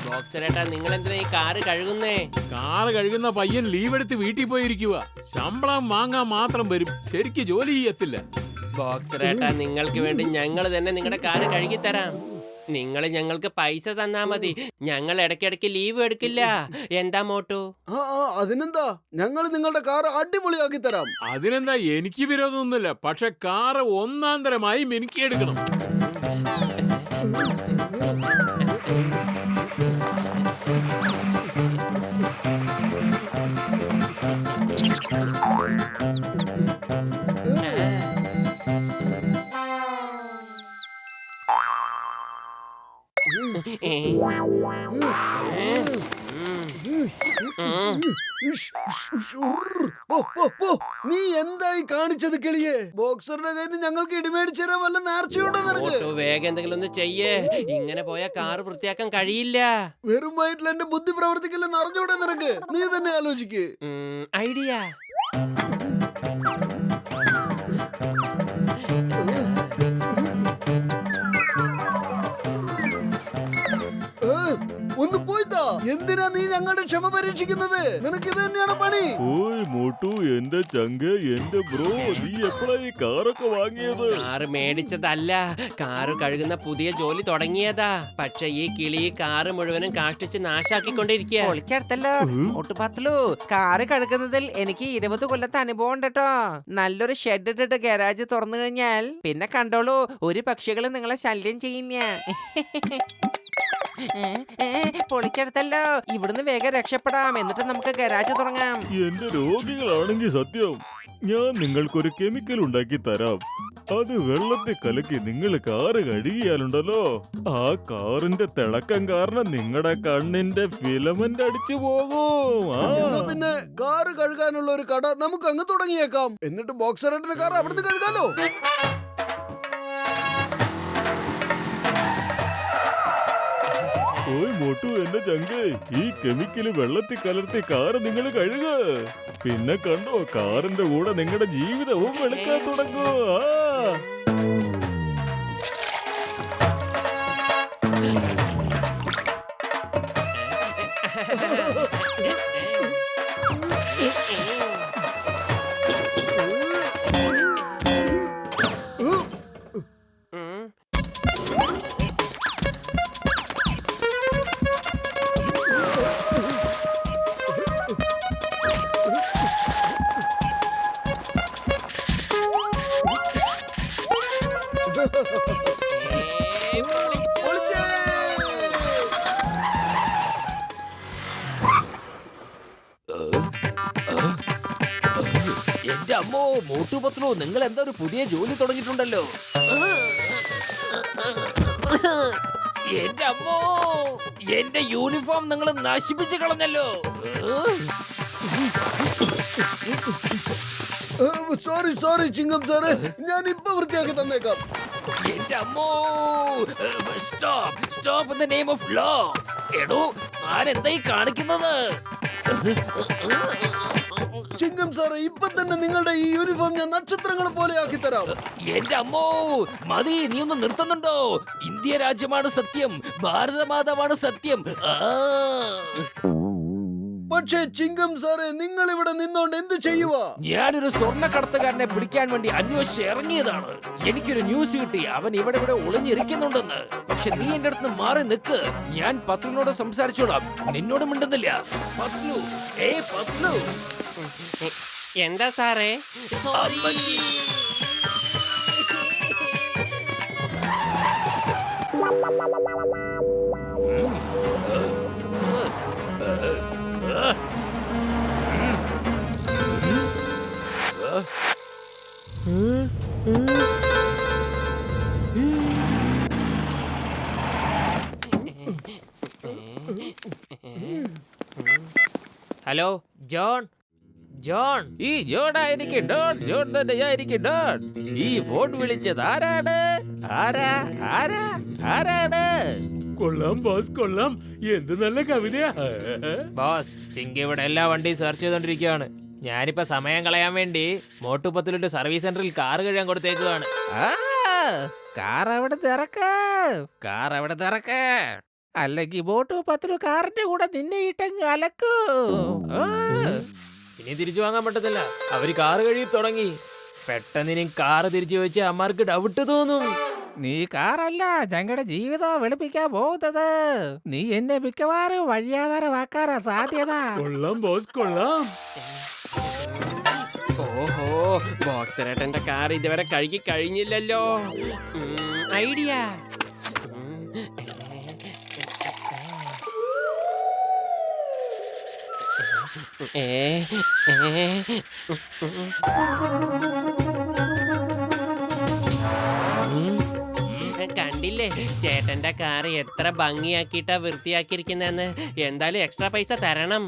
ബോക്സറേട്ടാ, നിങ്ങൾ എന്തിനാ ഈ കാറ് കഴുകുന്നേ? കാറ് കഴുകുന്ന പയ്യൻ ലീവ് എടുത്ത് വീട്ടിൽ പോയിരിക്കുക. ശമ്പളം വാങ്ങാൻ മാത്രം വരും, ശരിക്ക് ജോലി ചെയ്യത്തില്ല. ബോക്സറേട്ടാ, നിങ്ങൾക്ക് വേണ്ടി ഞങ്ങൾ തന്നെ നിങ്ങളുടെ കാറ് കഴുകി തരാം. നിങ്ങൾ ഞങ്ങൾക്ക് പൈസ തന്നാ മതി. ഞങ്ങൾ ഇടയ്ക്കിടയ്ക്ക് ലീവ് എടുക്കില്ല. എന്താ മോട്ടു? അതിനെന്താ, ഞങ്ങൾ നിങ്ങളുടെ കാർ അടിപൊളിയാക്കി തരാം. അതിനെന്താ, എനിക്ക് വിരോധമൊന്നുമില്ല. പക്ഷെ കാറ് ഒന്നാം തരമായി മിനുക്കിയെടുക്കണം. നീ എന്തായി കാണിച്ചത് കിളിയെ? ബോക്സറുടെ കയ്യിൽ ഞങ്ങൾക്ക് ഇടിമേടിച്ചു തരാൻ വല്ല നേർച്ചയുണ്ടോ നിനക്ക്? വേഗം എന്തെങ്കിലും ഒന്ന് ചെയ്യേ. ഇങ്ങനെ പോയ കാറ് വൃത്തിയാക്കാൻ കഴിയില്ല. വെറും വയറ്റിൽ എന്റെ ബുദ്ധി പ്രവർത്തിക്കില്ലെന്ന് അറിഞ്ഞൂടെ നിനക്ക്? നീ തന്നെ ആലോചിക്ക്. ഐഡിയ. ഒന്ന് പോയിത്താ. എന്തിനാ നീ ഞങ്ങളുടെ ക്ഷമ പരീക്ഷിക്കുന്നത്? നിനക്ക് ഇത് തന്നെയാണ് പണി. ഓയ് മോട്ടു, എന്റെ ചങ്ക്, എന്റെ ബ്രോ, നീ എപ്പോഴാ ഈ കാറൊക്കെ വാങ്ങിയത്? കാറ് മേടിച്ചതല്ല, കാറ് കഴുകുന്ന പുതിയ ജോലി തുടങ്ങിയതാ. പക്ഷെ ഈ കിളി കാറ് മുഴുവനും കാഷ്ടിച്ച് നാശാക്കിക്കൊണ്ടിരിക്കുക. പൊളിച്ചെടുത്തല്ലോ ഒട്ടുപാത്തലു. കാറ് കഴുകുന്നതിൽ എനിക്ക് 20 കൊല്ലത്തെ അനുഭവം ഉണ്ട് കേട്ടോ. നല്ലൊരു ഷെഡ് ഇട്ടിട്ട് ഗരാജ് തുറന്നു കഴിഞ്ഞാൽ പിന്നെ കണ്ടോളൂ, ഒരു പക്ഷികളും നിങ്ങളെ ശല്യം ചെയ്യില്ല. പൊളിച്ചെടുത്തല്ലോ. ഇവിടുന്ന് വേഗം രക്ഷപ്പെടാം, എന്നിട്ട് നമുക്ക് ഗരാജ് തുടങ്ങാം. എന്റെ രോഗികളാണെങ്കിൽ സത്യം, ഞാൻ നിങ്ങൾക്കൊരു കെമിക്കൽ ഉണ്ടാക്കി തരാം. അത് വെള്ളത്തിൽ കലക്കി നിങ്ങൾ കാറ് കഴുകിയാലുണ്ടല്ലോ, ആ കാറിന്റെ തിളക്കം കാരണം നിങ്ങളുടെ കണ്ണിന്റെ ഫിലമെന്റ് അടിച്ചു പോകും. പിന്നെ കാറ് കഴുകാനുള്ള ഒരു കട നമുക്ക് അങ്ങ് തുടങ്ങിയേക്കാം. എന്നിട്ട് ബോക്സറേറ്ററിന്റെ കാർ അവിടുന്ന് കഴുകാലോ. ഓയ് മോട്ടു, എന്റെ ചങ്കേ, ഈ കെമിക്കല് വെള്ളത്തിൽ കലർത്തി കാറ് നിങ്ങൾ കഴുക. പിന്നെ കണ്ടോ, കാറിന്റെ കൂടെ നിങ്ങളുടെ ജീവിതവും വെളുക്കാൻ തുടങ്ങും. എന്റെ അമ്മോ, മോട്ടു പത്ലു, നിങ്ങൾ എന്താ ഒരു പുതിയ ജോലി തുടങ്ങിയിട്ടുണ്ടല്ലോ. എന്റെ അമ്മോ, എന്റെ യൂണിഫോം നിങ്ങൾ നശിപ്പിച്ചു കളഞ്ഞല്ലോ. സോറി ചിങ്കം സാറ്, ഞാൻ ഇപ്പൊ വൃത്തിയാക്കി തന്നേക്കാം. എന്റെ അമ്മോ, stop in the name of law. എടോ, താൻ എന്തായി കാണിക്കുന്നത്? ചിങ്കം സാറ്, ഇപ്പൊ തന്നെ നിങ്ങളുടെ ഈ യൂണിഫോം ഞാൻ നക്ഷത്രങ്ങളെ പോലെ ആക്കി തരാം. എന്റെ അമ്മോ, മതി, നീ ഒന്ന് നിർത്തുന്നുണ്ടോ? ഇന്ത്യ രാജ്യമാണ് സത്യം, ഭാരതമാതാവാണ് സത്യം. പക്ഷേ ചിങ്കം സാറേ, നിങ്ങൾ ഇവിടെ നിന്നോണ്ട് എന്ത് ചെയ്യുക? ഞാനൊരു സ്വർണ്ണ കടത്തുകാരനെ പിടിക്കാൻ വേണ്ടി അന്വേഷിച്ച് ഇറങ്ങിയതാണ്. എനിക്കൊരു ന്യൂസ് കിട്ടി, അവൻ ഇവിടെ ഒളിഞ്ഞിരിക്കുന്നുണ്ടെന്ന്. പക്ഷെ നീ എന്റെ അടുത്ത് മാറി നിൽക്ക്, ഞാൻ പത്ലുവിനോട് സംസാരിച്ചോളാം. നിന്നോട് മിണ്ടുന്നില്ല. പത്ലു, പത്ലു. എന്താ സാറേ? Hello John. ഈ ജോൺ ആയിരിക്കും ഡോൺ. ജോൺ തന്നെയായിരിക്കും ഡോൺ. ഈ ഫോൺ വിളിച്ചത് ആരാണ്? ആരാണ്? കൊള്ളാം ബോസ്, കൊള്ളാം. എന്ത് നല്ല കവിതയാ. ബോസ്, ചിങ്കി ഇവിടെ എല്ലാ വണ്ടിയും സെർച്ച് ചെയ്തോണ്ടിരിക്കുകയാണ്. ഞാനിപ്പോ സമയം കളയാൻ വേണ്ടി മോട്ടുപത്തിലൊരു സർവീസ് സെന്ററിൽ കാർ കഴിയാൻ കൊടുത്തേക്കുകയാണ്. കാർ അവിടെ തിറക്ക് അല്ലെങ്കിൽ ബോട്ടു പത്രു കാറിന്റെ കൂടെ നിന്നെ ഇട്ടങ്ങ് അലക്കൂ. ഇനി തിരിച്ചു വാങ്ങാൻ പറ്റത്തില്ല. അവര് കാറ് കഴുകി തുടങ്ങി. പെട്ടെന്ന് ഇനി കാറ് തിരിച്ചു വെച്ച് അമ്മമാർക്ക് ഡൗട്ട് തോന്നും. നീ കാറല്ല ഞങ്ങളുടെ ജീവിതം വെളുപ്പിക്കാൻ പോകുന്നത്. നീ എന്നെ മിക്കവാറും വഴിയാധാരമാക്കാറാ സാധ്യത. കൊള്ളാം ബോസ്, കൊള്ളാം. ഓഹോ, ബോക്സറേട്ടന്റെ കാർ ഇതുവരെ കഴുകി കഴിഞ്ഞില്ലല്ലോ. ഐഡിയ. കണ്ടില്ലേ ചേട്ടന്റെ കാർ എത്ര ഭംഗിയാക്കിയിട്ടാ വൃത്തിയാക്കിയിരിക്കുന്നെന്ന്. എന്തായാലും എക്സ്ട്രാ പൈസ തരണം.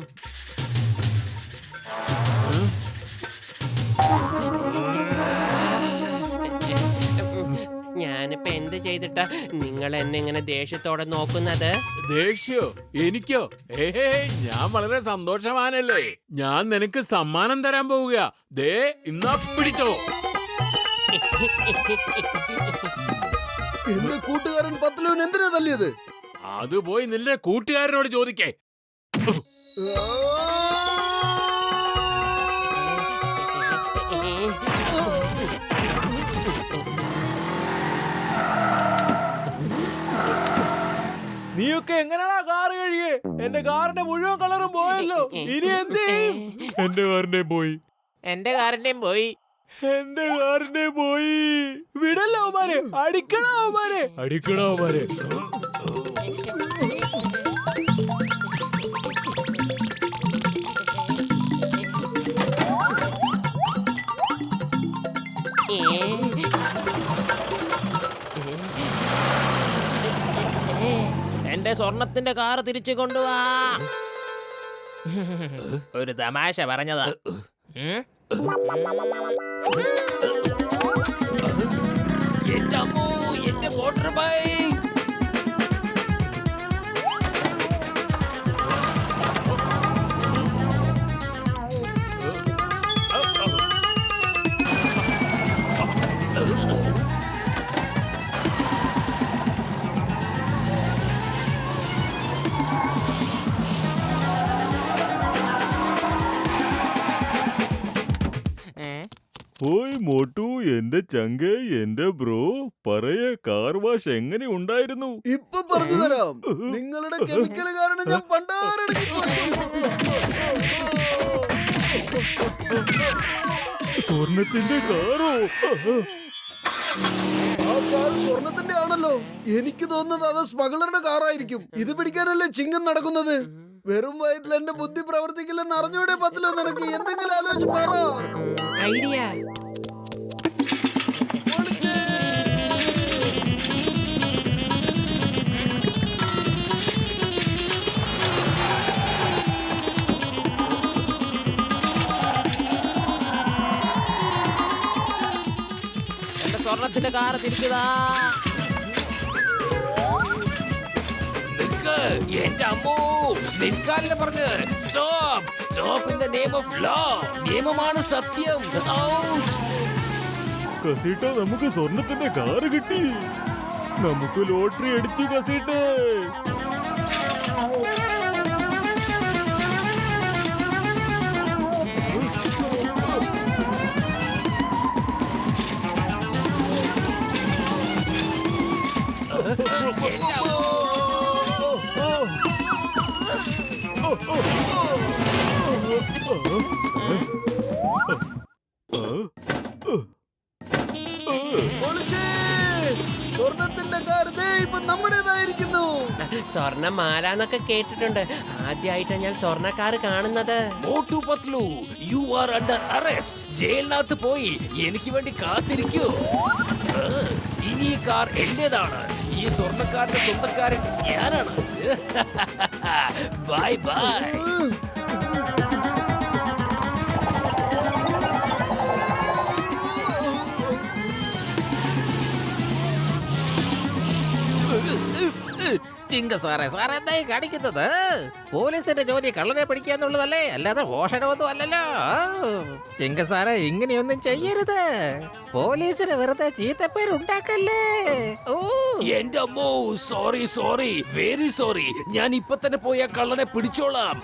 ഞാനിപ്പോ എന്ത് ചെയ്തിട്ടാ നിങ്ങൾ എന്നെ ഇങ്ങനെ ദേഷ്യത്തോടെ നോക്കുന്നത്? ദേഷ്യോ? എനിക്കോ? ഏഹേ, ഞാൻ വളരെ സന്തോഷവാനല്ലേ. ഞാൻ നിനക്ക് സമ്മാനം തരാൻ പോവുക. ദേ ഇന്നാ പിടിച്ചോ. എന്റെ കൂട്ടുകാരൻ പത്ലുവിന് എന്തിനാ തല്ലിയത്? അത് പോയി നിന്റെ കൂട്ടുകാരനോട് ചോദിക്കേ. നീയൊക്കെ എങ്ങനെയാ കാറ് കഴുകിയേ? എന്റെ കാറിന്റെ മുഴുവൻ കളറും പോയല്ലോ. ഇനി എന്ത് ചെയ്യും? എന്റെ കാറിന്റെ പോയി. എന്റെ കാറിന്റെയും പോയി. എന്റെ കാറിന്റെ പോയി. വിടല്ലോ അവന്മാരെ, അടിക്കണോ അവന്മാരെ, അടിക്കണോ അവരെ? എന്റെ സ്വർണത്തിന്റെ കാറ് തിരിച്ചു കൊണ്ടുവാ. ഒരു തമാശ പറഞ്ഞതാ. എന്റെ മോട്ടോർ ബൈക്ക്. ഓയ് മോട്ടു, എന്റെ ചങ്കേ, എന്റെ ബ്രോ, പറയേ, കാർ വാഷ് എങ്ങനെ ഉണ്ടായിരുന്നു? ഇപ്പൊ പറഞ്ഞു തരാം. നിങ്ങളുടെ കെമിക്കൽ കാരണം ഞാൻ പണ്ടാരടങ്ങിപ്പോയി. സ്വർണത്തിന്റെ കാറോ? ആ കാർ സ്വർണത്തിന്റെ ആണല്ലോ. എനിക്ക് തോന്നുന്നത് അത് സ്മഗ്ലറുടെ കാറായിരിക്കും. ഇത് പിടിക്കാനല്ലേ ചിങ്ങം നടക്കുന്നത്. വെറും വയറ്റിൽ എന്റെ ബുദ്ധി പ്രവർത്തിക്കില്ലെന്ന് അറിഞ്ഞൂടെ പത്തിലോ നിനക്ക്? എന്തെങ്കിലും ആലോചിച്ച് പറ. ഐഡിയ. എന്റെ സ്വർണത്തിന്റെ കാറ് തിരിച്ചതാ. എന്റെ അമ്മോ, നിൽക്കാനല്ലേ പറഞ്ഞ്. Stop, stop in the name of law. നിയമമാണ് സത്യം. കസീട്ട, നമുക്ക് സ്വർണത്തിന്റെ കാറ് കിട്ടി. നമുക്ക് ലോട്ടറി അടിച്ചു കസീട്ട്. സ്വർണത്തിന്റെ കാർ ദേ ഇപ്പൊ നമ്മുടേതായിരിക്കുന്നു. സ്വർണ്ണമാലാന്നൊക്കെ കേട്ടിട്ടുണ്ട്. ആദ്യമായിട്ടാണ് ഞാൻ സ്വർണ്ണക്കാർ കാണുന്നത്. Motu Patlu, you are under arrest. ജയിലിനകത്ത് പോയി എനിക്ക് വേണ്ടി കാത്തിരിക്കൂ. ഇനി ഈ കാർ എന്റേതാണ്. ഈ സ്വർണ്ണക്കാരന്റെ സ്വന്തക്കാരൻ ഞാനാണ്. Bye bye. ചിങ്ക സാറേ എന്തായി കാണിക്കുന്നത്? പോലീസിന്റെ ജോലി കള്ളനെ പിടിക്കാന്നുള്ളതല്ലേ, അല്ലാതെ മോഷണമൊന്നും അല്ലല്ലോ. ചിങ്ക സാറേ ഇങ്ങനെയൊന്നും ചെയ്യരുത്. പോലീസിന് വെറുതെ ചീത്തപ്പേരുണ്ടാക്കല്ലേ. ഓ എന്റെ അമ്മോ, സോറി വെരി സോറി. ഞാൻ ഇപ്പൊ തന്നെ പോയി ആ കള്ളനെ പിടിച്ചോളാം.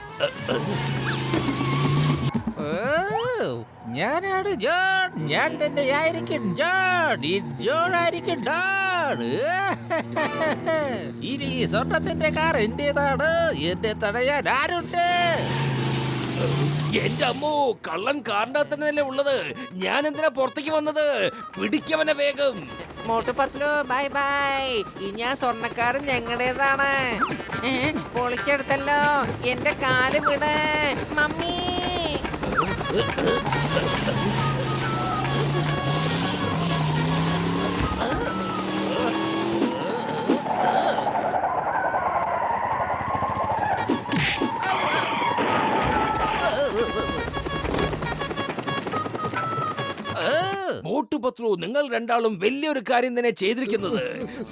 ഞാനാണ് ജോൺ. ഞാൻ തന്നെ ആയിരിക്കും ജോൺ. ഈ ജോൺ ആയിരിക്കും ഡോൺ. ഇനി ഈ സ്വർണത്തിന്റെ കാർ എന്റേതാണ്. എന്നെ തടയാൻ ആരുണ്ട്? എന്റെ അമ്മോ, കള്ളൻ കാറിന്റെ തന്നെയല്ലേ ഉള്ളത്. ഞാൻ എന്തിനാ പുറത്തേക്ക് വന്നത്? പിടിക്കവനെ വേഗം. Motu Patlu bye bye. ഇനി ആ സ്വർണ്ണക്കാരൻ ഞങ്ങളുടേതാണ്. പൊളിച്ചെടുത്തല്ലോ. എന്റെ കാല് വിട് മമ്മി. മോട്ടു പത്ലു, നിങ്ങൾ രണ്ടാളും വലിയൊരു കാര്യം തന്നെ ചെയ്തിരിക്കുന്നത്.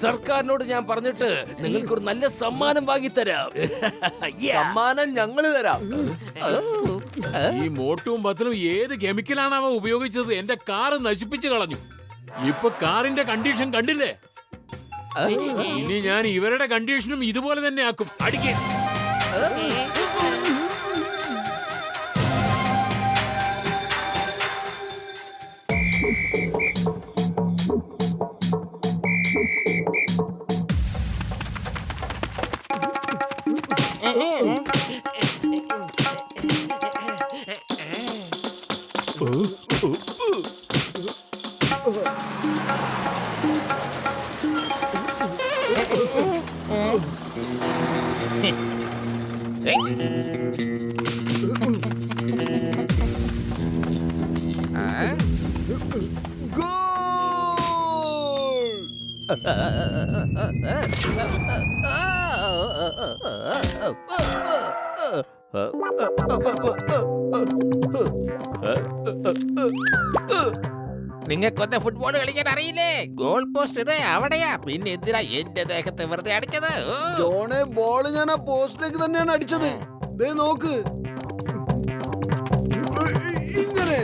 സർക്കാരിനോട് ഞാൻ പറഞ്ഞിട്ട് നിങ്ങൾക്കൊരു നല്ല സമ്മാനം വാങ്ങിത്തരാം. സമ്മാനം ഞങ്ങള് തരാം. ഈ മോട്ടും പത്തലും ഏത് കെമിക്കലാണ് അവ ഉപയോഗിച്ചത്? എന്റെ കാറ് നശിപ്പിച്ചു കളഞ്ഞു. ഇപ്പൊ കാറിന്റെ കണ്ടീഷൻ കണ്ടില്ലേ? ഇനി ഞാൻ ഇവരുടെ കണ്ടീഷനും ഇതുപോലെ തന്നെ ആക്കും. അടിക്കേ. നിങ്ങൾക്കൊന്ന് ഫുട്ബോൾ കളിക്കാൻ അറിയില്ലേ? ഗോൾ പോസ്റ്റ് ഇത് അവിടെയാ. പിന്നെ എന്തിനാ എന്റെ ദേഹത്ത് വെറുതെ അടിച്ചത്? ജോണെ, ബോള് ഞാൻ ആ പോസ്റ്റിലേക്ക് തന്നെയാണ് അടിച്ചത്. ദേ നോക്ക്, ഇങ്ങനെ.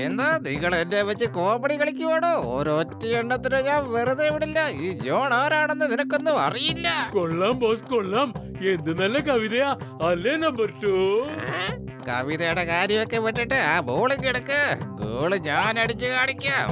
എന്താ നിങ്ങൾ എന്നെ വെച്ച് കോമഡി കളിക്കുവാണോ? ഒരൊറ്റ എണ്ണത്തിന് ഞാൻ വെറുതെ വിടില്ല. ഈ ജോൺ ആരാണെന്ന് നിനക്കൊന്നും അറിയില്ല. കൊള്ളാം ബോസ്, കൊള്ളാം. എന്ത് നല്ല കവിതയാ അല്ലേ നമ്പർ 2? കവിതയുടെ കാര്യമൊക്കെ വിട്ടിട്ട് ആ ബോളിങ് എടുക്ക്. ഗോള് ഞാൻ അടിച്ചു കാണിക്കാം.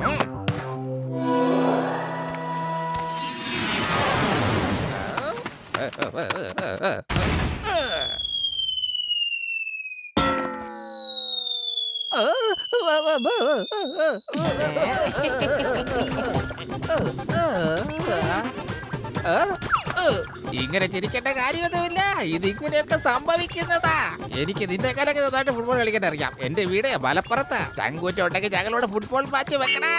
ഇങ്ങനെ ചിരിക്കേണ്ട കാര്യമൊന്നുമില്ല. ഇതിങ്ങനെയൊക്കെ സംഭവിക്കുന്നതാ. എനിക്ക് നിന്നെ കണക്ക് നന്നായിട്ട് ഫുട്ബോൾ കളിക്കാൻ അറിയാം. എന്റെ വീട് മലപ്പുറത്ത്. ചങ്കൂറ്റ ഉണ്ടെങ്കിൽ ഞങ്ങളോട് ഫുട്ബോൾ മാച്ച് വെക്കണേ.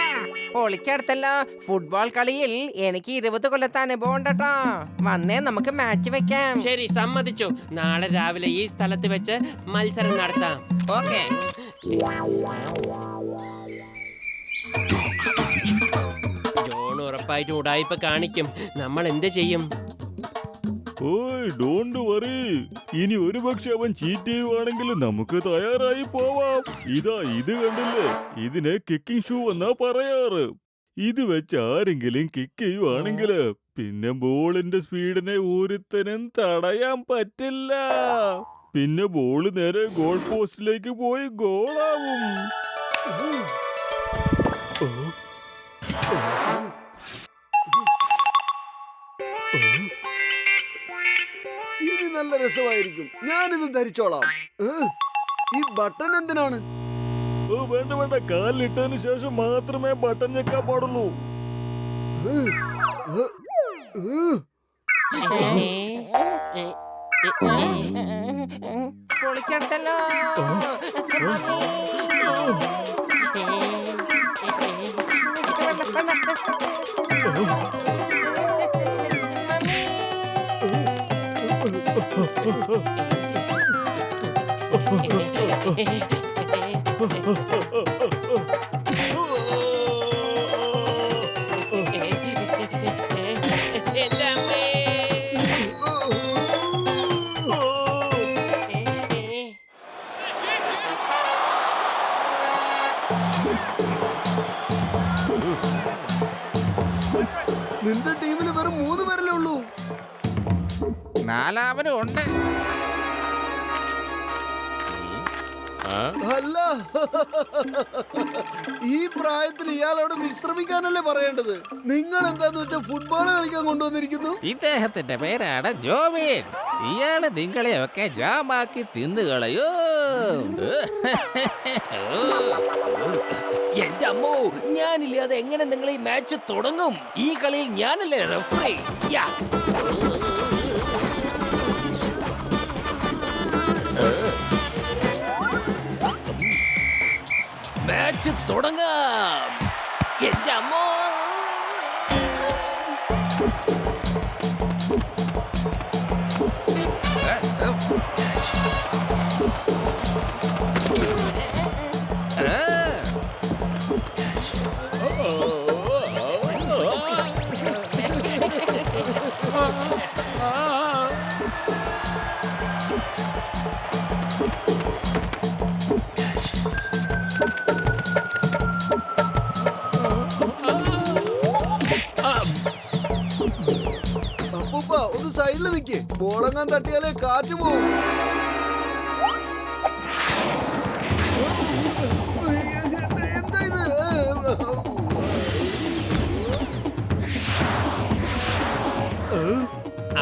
പൊളിച്ചെടുത്തല്ലോ. ഫുട്ബോൾ കളിയിൽ എനിക്ക് 20 കൊല്ലത്തെ അനുഭവം ഉണ്ടട്ടോ. വന്നേ നമുക്ക് മാച്ച് വെക്കാം. ശരി, സമ്മതിച്ചു. നാളെ രാവിലെ ഈ സ്ഥലത്ത് വെച്ച് മത്സരം നടത്താം. ഓക്കെ. ജോൺ ഉറപ്പായിട്ട് ഉടായിപ്പ് കാണിക്കും. നമ്മൾ എന്ത് ചെയ്യും? ഓയ് ഡോണ്ട് വറി. ഇനി ഒരു പക്ഷെ അവൻ ചീറ്റ് ചെയ്യുവാണെങ്കിൽ നമുക്ക് തയ്യാറായി പോവാം. ഇതാ ഇത് കണ്ടില്ലേ? ഇതിനെ കിക്കിംഗ് ഷൂ എന്നാ പറയാറ്. ഇത് വെച്ച് ആരെങ്കിലും കിക്ക് ചെയ്യുവാണെങ്കിൽ പിന്നെ ബോളിന്റെ സ്പീഡിനെ ഒരുത്തനും തടയാൻ പറ്റില്ല. പിന്നെ ബോള് നേരെ ഗോൾ പോസ്റ്റിലേക്ക് പോയി ഗോളാവും. ഇനി നല്ല രസമായിരിക്കും. ഞാനിത് ധരിച്ചോളാം. ഈ ബട്ടൺ എന്തിനാണ്? വേണ്ട വേണ്ട, കാലിലിട്ടതിന് ശേഷം മാത്രമേ ബട്ടൺ ഞെക്കാൻ പാടുള്ളൂ. പൊളിച്ചെടുത്തല്ലോ. എന്റെ അമ്മേ. നിന്റെ ടീമിൽ വെറും 3 പേരല്ലേ ഉള്ളൂ. നാലാമനും ഉണ്ട്. അല്ല, ഈ പ്രായത്തിൽ ഇയാളോട് വിശ്രമിക്കാനല്ലേ പറയേണ്ടത്. നിങ്ങൾ എന്താന്ന് വെച്ചാൽ ഫുട്ബോൾ കളിക്കാൻ കൊണ്ടുവന്നിരിക്കുന്നു. ഇദ്ദേഹത്തിന്റെ പേരാണ് ജോബിൻ. ഇയാള് നിങ്ങളെയൊക്കെ ജാമാക്കി തിന്നുകളയോ. എന്റെ അമ്മോ, ഞാനില്ലാതെ എങ്ങനെ നിങ്ങൾ ഈ മാച്ച് തുടങ്ങും? ഈ കളിയിൽ ഞാനല്ലേ റെഫറി. മാച്ച് തുടങ്ങാം. എന്റെ അമ്മോ. അപ്പൂപ്പ ഒന്ന് സൈഡിൽ നിൽക്കേ. ബോളങ്ങാൻ തട്ടിയാലേ കാറ്റ് പോവും. എന്താ ഇത്?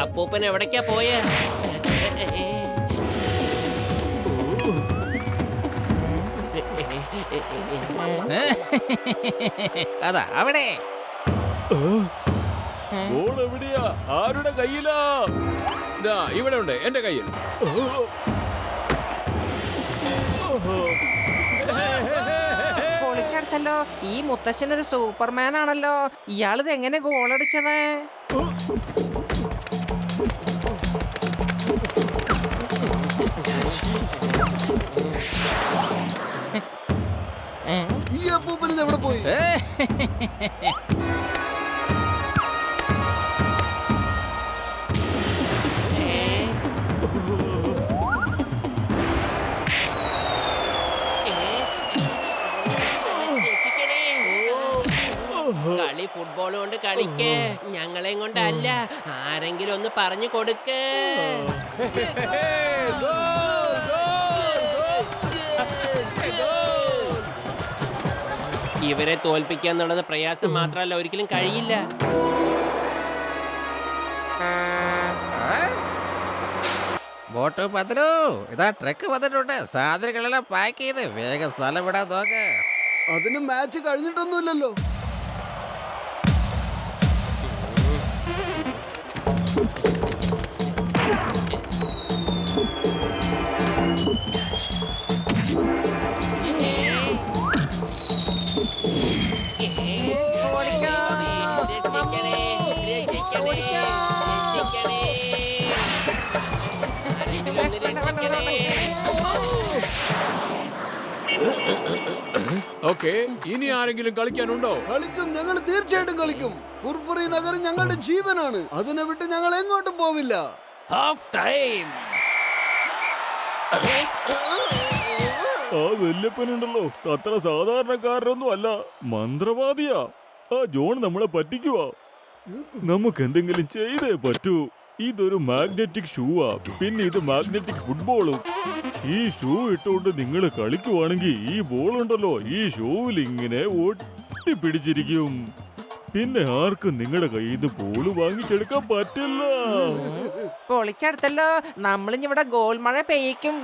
അപ്പൂപ്പൻ എവിടേക്കാ പോയേ? അതാ അവിടെ. ബോൾ എവിടെയാ? ആരുടെ കയ്യിലാ? ഇവിടെ ഉണ്ട് എന്റെ കയ്യിൽ. പൊളിച്ചടുത്തല്ലോ. ഈ മുത്തശ്ശൻ ഒരു സൂപ്പർമാൻ ആണല്ലോ. ഇയാളിത് എങ്ങനെ ഗോളടിച്ചത്? ഈ അപ്പൂപ്പൻ ഇത് എവിടെ പോയി? കളി ഫുട്ബോൾ കൊണ്ട് കളിക്കേ, ഞങ്ങളെയും കൊണ്ടല്ല. ആരെങ്കിലും ഒന്ന് പറഞ്ഞു കൊടുക്കേ. ഇവരെ തോൽപ്പിക്കുക എന്നുള്ളത് പ്രയാസം മാത്രമല്ല, ഒരിക്കലും കഴിയില്ല. ബോട്ട് പത്തലോ, ഇതാ ട്രക്ക് വന്നിട്ടുണ്ട്. സാധനങ്ങളെല്ലാം പാക്ക് ചെയ്ത് വേഗം സ്ഥലം വിടാൻ നോക്ക്. അതിന് മാച്ച് കഴിഞ്ഞിട്ടൊന്നുമില്ലല്ലോ. ഓക്കെ, ഇനി ആരെങ്കിലും കളിക്കാനുണ്ടോ? കളിക്കും, ഞങ്ങൾ തീർച്ചയായിട്ടും കളിക്കും. ഫുർഫുറി നഗരം ഞങ്ങളുടെ ജീവനാണ്. അതിനെ വിട്ട് ഞങ്ങൾ എങ്ങോട്ടും പോവില്ല. Half time. ആ വല്യപ്പനുണ്ടല്ലോ, അത്ര സാധാരണക്കാരനൊന്നും അല്ല, മന്ത്രവാദിയാ. ആ ജോൺ നമ്മളെ പറ്റിക്കുവാ. നമുക്ക് എന്തെങ്കിലും ചെയ്തേ പറ്റൂ. ഇതൊരു മാഗ്നറ്റിക് ഷൂവാ, പിന്നെ ഇത് മാഗ്നറ്റിക് ഫുട്ബോളും. ഈ ഷൂ ഇട്ടുകൊണ്ട് നിങ്ങൾ കളിക്കുവാണെങ്കിൽ ഈ ബോൾ ഉണ്ടല്ലോ ഈ ഷൂവിൽ ഇങ്ങനെ ഒട്ടിപ്പിടിച്ചിരിക്കും. പിന്നെ ആർക്കും നിങ്ങളുടെ കയ്യിൽ നിന്ന് ബോള് വാങ്ങിച്ചെടുക്കാൻ പറ്റില്ല. പൊളിച്ചടുത്തല്ലോ. നമ്മളിഞ്ഞ് ഇവിടെ ഗോൾ മഴ പെയ്യിക്കും.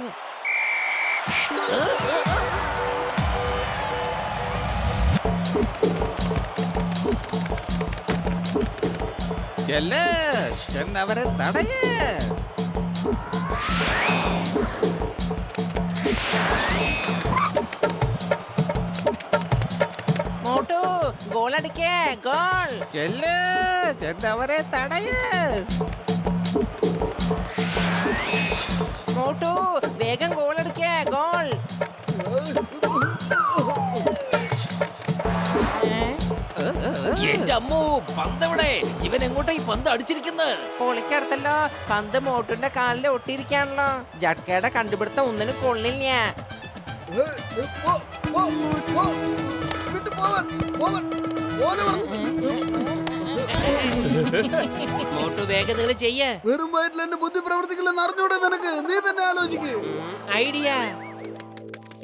ചെല്ല്, ചെന്നവരെ തടയേ. മോട്ടു ഗോൾ അടിക്കേ, ഗോൾ. ചെല്ല്, ചെന്നവരെ തടയേ. മോട്ടു വേഗം ഗോൾ അടിക്കേ. ഗോൾ. എന്റെ അമ്മോ, പന്തെവിടെ? ഇവൻ എങ്ങോട്ടാ ഈ പന്ത് അടിച്ചിരിക്കുന്നത്? പൊളിച്ചെടുത്തല്ലോ. പന്ത് മോട്ടുന്റെ കാലിൽ ഒട്ടിയിരിക്കാണല്ലോ. ജഡ്കയുടെ കണ്ടുപിടുത്തം ഒന്നിനും കൊള്ളില്ല. വിട്ടു പോവാൻ പോവാൻ ഓനെ പറഞ്ഞു. മോട്ടു വേഗം നിങ്ങൾ ചെയ്യേ. വെറും വയറ്റിൽ എന്റെ ബുദ്ധി പ്രവർത്തിക്കില്ലെന്ന് അറിഞ്ഞൂടെ നിനക്ക്? നീ തന്നെ ആലോചിക്ക്. ഐഡിയ.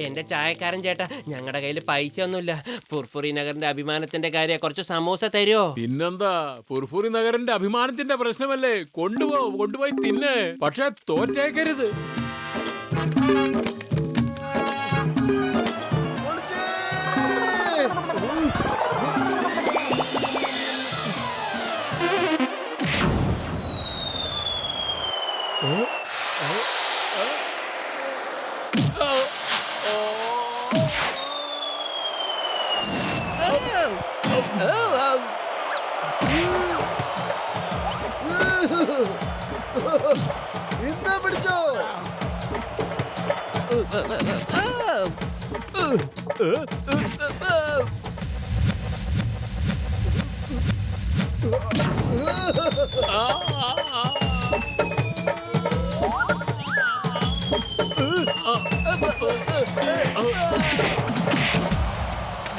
എന്റെ ചായക്കാരൻ ചേട്ടാ, ഞങ്ങളുടെ കയ്യിൽ പൈസ ഒന്നുമില്ല. ഫുർഫുറി നഗറിന്റെ അഭിമാനത്തിന്റെ കാര്യം കുറച്ച് സമൂസ തരുമോ? പിന്നെന്താ, ഫുർഫുറി നഗറിന്റെ അഭിമാനത്തിന്റെ പ്രശ്നമല്ലേ? കൊണ്ടുപോയി തിന്നെ, പക്ഷെ തോറ്റേക്കരുത്. പൊളിച്ചേ. ഇന്നാ പിടിച്ചോ.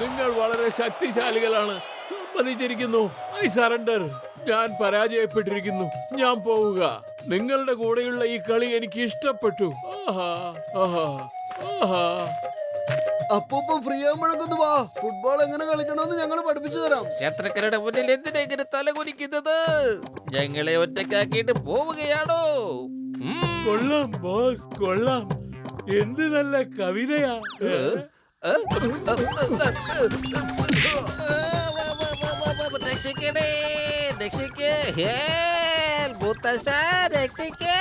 നിങ്ങൾ വളരെ ശക്തിശാലികളാണ്. സമ്മതിച്ചിരിക്കുന്നു. I surrender. ഞാൻ പരാജയപ്പെട്ടിരിക്കുന്നു. ഞാൻ പോവുക. നിങ്ങളുടെ കൂടെയുള്ള ഈ കളി എനിക്ക് ഇഷ്ടപ്പെട്ടു. അപ്പൂപ്പം ഫ്രീ ആകുമ്പോഴൊക്കെ വാ. ഫുട്ബോൾ എങ്ങനെ കളിക്കണമെന്ന് ഞങ്ങൾ പഠിപ്പിച്ചു തരാം. ശത്രുക്കളുടെ മുന്നിൽ എന്തിനാ ഇങ്ങനെ തലകുനിക്കുന്നത്? ഞങ്ങളെ ഒറ്റക്കാക്കിയിട്ട് പോവുകയാണോ? കൊള്ളാം ബോസ്, കൊള്ളാം. എന്ത് നല്ല കവിതയാ. രക്ഷിക്കണേ, രക്ഷിക്കേ, ഹേൽ, മുത്തശ്ശ, രക്ഷിക്കേ.